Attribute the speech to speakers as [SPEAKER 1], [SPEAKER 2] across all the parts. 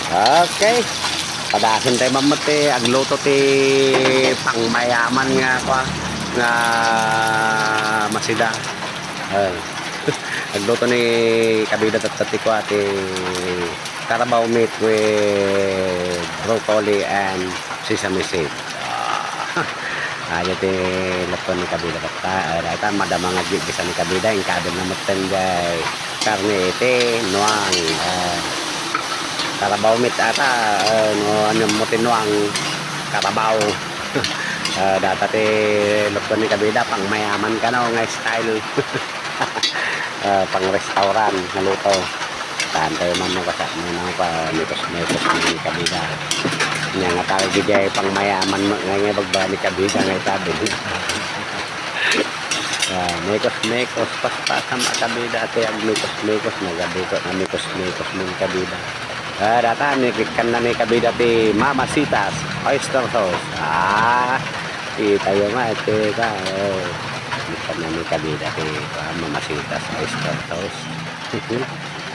[SPEAKER 1] Okay. Padasan tayo mamati. Agluto ti pangmayaman nga kwa. Nga masida. Agluto ni kabida tatati ko ati Carabao meat with broccoli and sesame seed. Ayo ti lapon ni kabida kata. Data madamang agigisa ni kabida yung kabel na matengay. Karne iti nuang. Carabao meat ata no ano mo tinuang Carabao. Data ti lapon ni kabida pang mayaman ka no nga style. Pang restaurant na luto. Tantay man mo kasi mo pa mitos ni kabida. Nya nga tawag dijay pang mayaman nga bagba ni kabida nga sabi. Mekos pas sama kabida ate ang mekos nagabito na mekos ng kabida. Data ni kikan na ni kabida ti Mamasitas oyster sauce. Tayo nga ate ka. Kikan na ni kabida ti Mamasitas oyster sauce.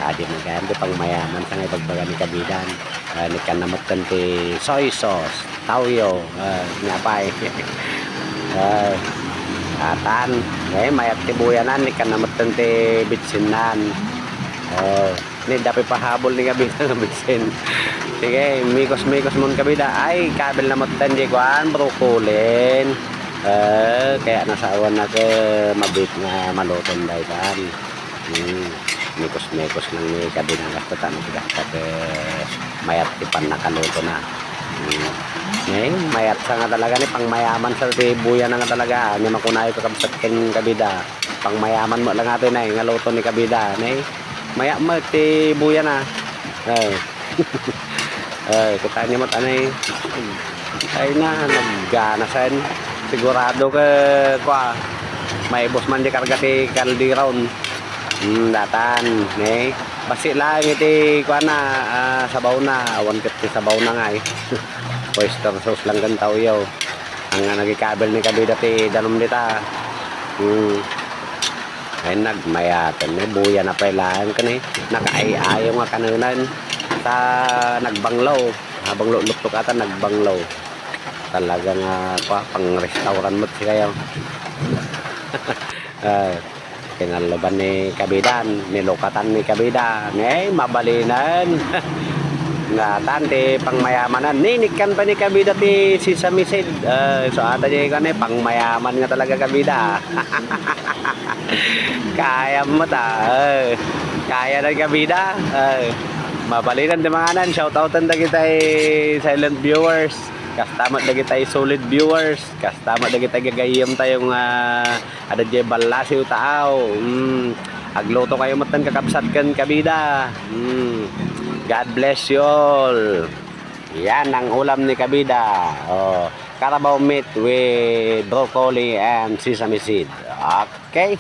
[SPEAKER 1] Di maganda pang mayaman sa nga bagbaga ni kabidan. Ni kanamatan ti soy sauce, tawyo, nga pa atan, mayat ti buyanan ni kanamatan ti bitsinan. Ni dapat pahabol ni kabida ng bitsin. Sige, mikos mon kabida. Ay, kabel na matan di kuan, brocolin. Kaya nasawan na ke mabit nga maluton dahi kan. Mikos lang ni kabida nga tatan mayat ti pan nakaluto na. Mayat sa nga talaga ni pang mayaman sa ti buya na nga talaga ni makunayo ka kabsat ken kabida. Pang mayaman mo lang atin ay nga luto ni kabida ni maya mo ti buya na. Kita ni mo tanay ay na naggana sen sigurado ka kwa may boss man di karga ti kaldiron. Datan basi lang iti kuan na sabaw na awan ket ti sabaw na nga oyster sauce lang kan tawyaw ang nagikabel ni kabida ti danom dita. Ay nagmayatan ni buya na pailaan kan nakaayaw nga kanunan sa nagbanglaw habang luktok ata nagbanglaw talaga nga pang restaurant mo si kayo. Kinalaban ni kabidan, nilukatan ni kabida, mabalinan. Nga tante pangmayamanan, ninikan pa ni kabida ti sesame seed. So ata di kan pangmayaman nga talaga kabida. Kaya mo ta. Kaya na kabida. Mabalinan di manganan, shout outan da kita silent viewers. Kastamat lagi tayo solid viewers. Kastamat lagi tayo gagayam tayong ada di balasi utaaw. Agluto kayo matan kakabsat kan kabida. God bless you all. Yan ang ulam ni kabida. Carabao meat with broccoli and sesame seed. Okay.